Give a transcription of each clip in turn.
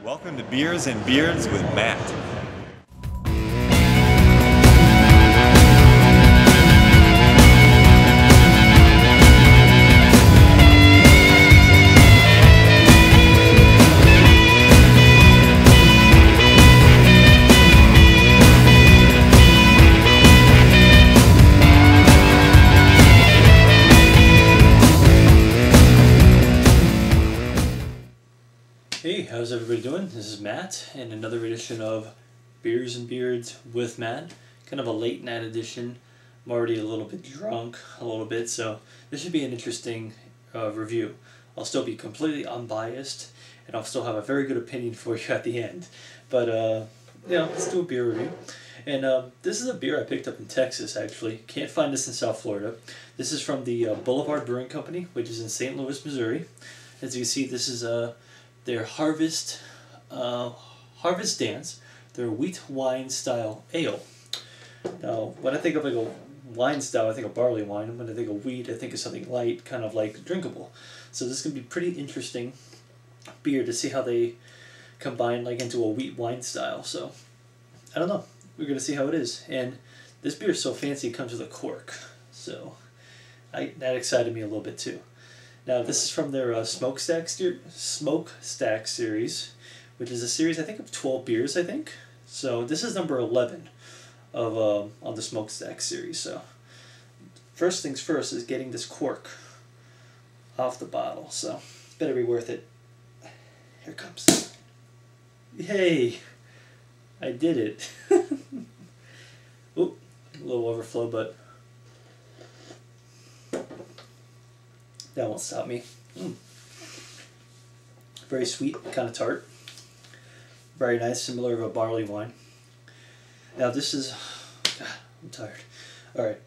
Welcome to Beers and Beards with Matt. Hey, how's everybody doing? This is Matt, and another edition of Beers and Beards with Matt. Kind of a late night edition. I'm already a little bit drunk, so this should be an interesting review. I'll still be completely unbiased, and I'll still have a very good opinion for you at the end. But, yeah, let's do a beer review. And this is a beer I picked up in Texas, actually. Can't find this in South Florida. This is from the Boulevard Brewing Company, which is in St. Louis, Missouri. As you can see, this is their Harvest Dance, their wheat wine style ale. Now, when I think of like a wine style, I think of barley wine. When I think of wheat, I think of something light, kind of like drinkable. So this is going to be pretty interesting beer to see how they combine like into a wheat wine style. So, I don't know. We're going to see how it is. And this beer is so fancy, it comes with a cork. So, that excited me a little bit too. Now, this is from their Smokestack Series, which is a series, I think, of 12 beers, I think. So, this is number 11 of on the Smokestack Series. So, first things first is getting this cork off the bottle. So, better be worth it. Here it comes. Yay! I did it. Oop, a little overflow, but that won't stop me. Very sweet, kind of tart. Very nice, similar to a barley wine. Now this is... God, I'm tired. Alright.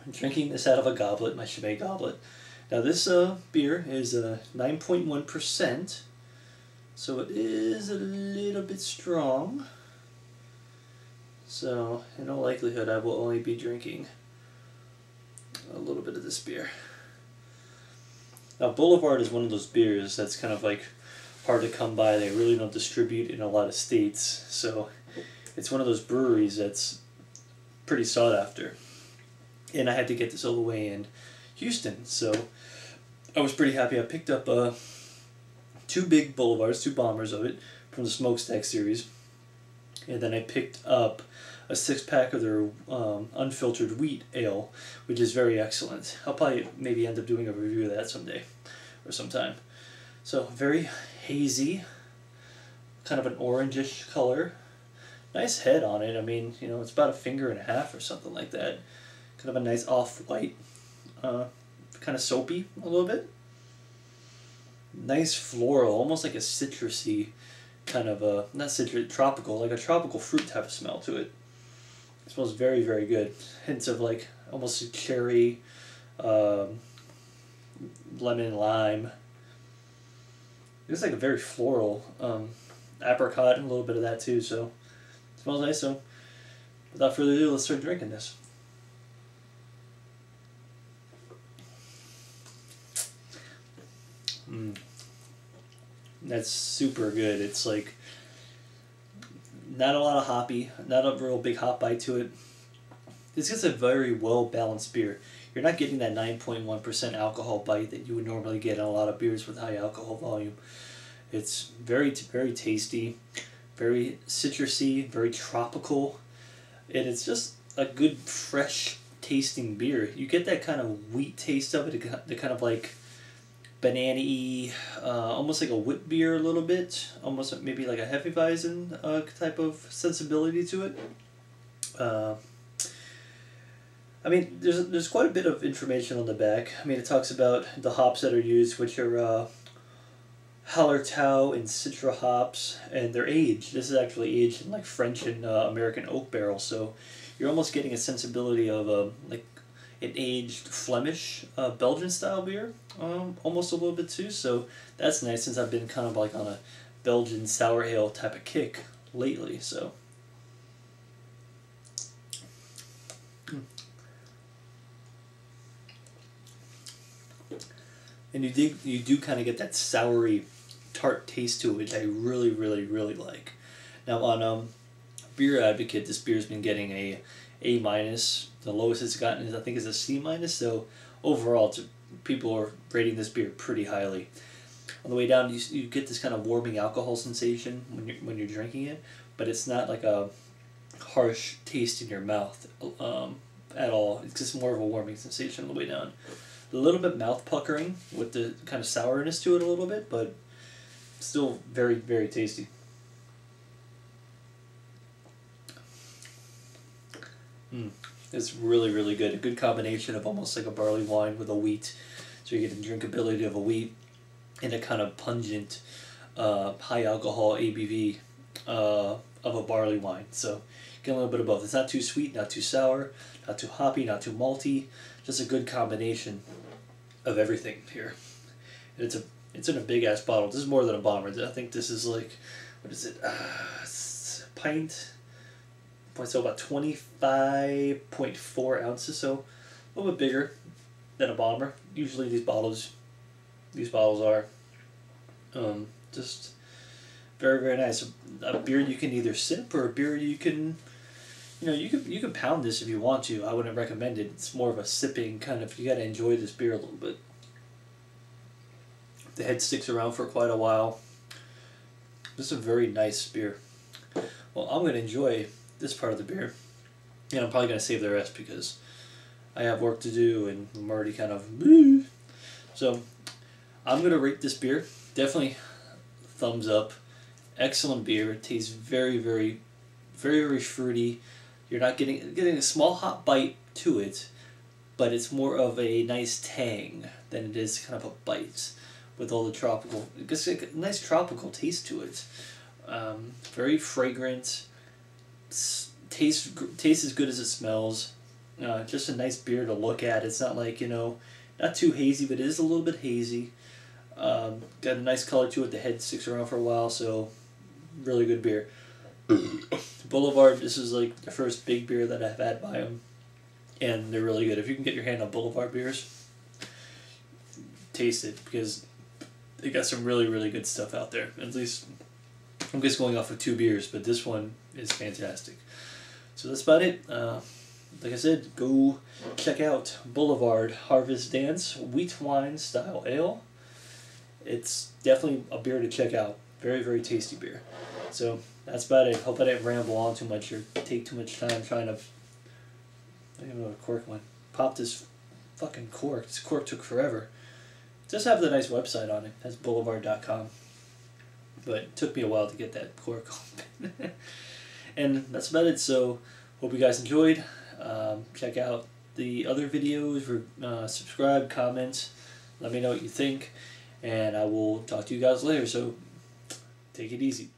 I'm drinking this out of a goblet, my Chimay goblet. Now this beer is 9.1%. So it is a little bit strong. So, in all likelihood, I will only be drinking a little bit of this beer. Now, Boulevard is one of those beers that's kind of like hard to come by. They really don't distribute in a lot of states. So, it's one of those breweries that's pretty sought after. And I had to get this all the way in Houston. So, I was pretty happy. I picked up two big Boulevards, two bombers of it from the Smokestack Series. And then I picked up a 6-pack of their unfiltered wheat ale, which is very excellent. I'll probably maybe end up doing a review of that someday or sometime. So very hazy, kind of an orangish color. Nice head on it. I mean, you know, it's about 1.5 fingers or something like that. Kind of a nice off-white, kind of soapy a little bit. Nice floral, almost like a citrusy kind of a, not citrus, tropical, like a tropical fruit type of smell to it. It smells very, very good. Hints of like almost a cherry, lemon, lime. It's like a very floral, apricot, and a little bit of that too, so it smells nice. So without further ado, let's start drinking this. That's super good. It's like not a lot of hoppy, not a real big hop bite to it. This is a very well balanced beer. You're not getting that 9.1% alcohol bite that you would normally get in a lot of beers with high alcohol volume. It's very, very tasty, very citrusy, very tropical, and it's just a good fresh tasting beer. You get that kind of wheat taste of it, the kind of like banana-y, almost like a wit beer a little bit, almost maybe like a Hefeweizen type of sensibility to it. I mean, there's quite a bit of information on the back. I mean, it talks about the hops that are used, which are Hallertau and Citra hops, and they're aged. This is actually aged in like French and American oak barrels, so you're almost getting a sensibility of like an aged Flemish Belgian style beer, almost a little bit too. So that's nice since I've been kind of like on a Belgian sour ale type of kick lately. So and you do kind of get that soury tart taste to it, which I really, really, really like. Now on Beer Advocate, this beer's been getting A minus. The lowest it's gotten is, I think, is a C minus. So overall, people are rating this beer pretty highly. On the way down, you get this kind of warming alcohol sensation when you're drinking it, but it's not like a harsh taste in your mouth at all. It's just more of a warming sensation on the way down. A little bit mouth puckering with the kind of sourness to it a little bit, but still very, very tasty. It's really, really good. A good combination of almost like a barley wine with a wheat. So you get the drinkability of a wheat and a kind of pungent, high alcohol ABV of a barley wine. So get a little bit of both. It's not too sweet, not too sour, not too hoppy, not too malty. Just a good combination of everything here. And it's in a big ass bottle. This is more than a bomber. I think this is like, what is it? It's a pint. So about 25.4 ounces. So a little bit bigger than a bomber. Usually these bottles are just very, very nice. A beer you can either sip, or a beer you can, you can pound this if you want to. I wouldn't recommend it. It's more of a sipping kind of. You got to enjoy this beer a little bit. The head sticks around for quite a while. This is a very nice beer. Well, I'm gonna enjoy this part of the beer, and I'm probably gonna save the rest because I have work to do and I'm already kind of. So I'm gonna rate this beer. Definitely thumbs up. Excellent beer. It tastes very, very, very, very fruity. You're not getting a small hot bite to it, but it's more of a nice tang than it is kind of a bite with all the tropical. It's like a nice tropical taste to it. Very fragrant. Tastes as good as it smells. Just a nice beer to look at. It's not like, not too hazy, but it is a little bit hazy. Got a nice color to it. The head sticks around for a while, so really good beer. Boulevard, this is like the first big beer that I've had by them, and they're really good. If you can get your hand on Boulevard beers, taste it, because they got some really, really good stuff out there. At least I'm just going off of 2 beers, but this one is fantastic. So that's about it. Like I said, go check out Boulevard Harvest Dance Wheat Wine Style Ale. It's definitely a beer to check out. Very, very tasty beer. So that's about it. Hope I didn't ramble on too much or take too much time trying to. I don't even know what cork went. Pop this fucking cork. This cork took forever. It does have the nice website on it. That's boulevard.com. But it took me a while to get that cork open. And that's about it. So hope you guys enjoyed. Check out the other videos. Subscribe, comment. Let me know what you think. And I will talk to you guys later. So take it easy.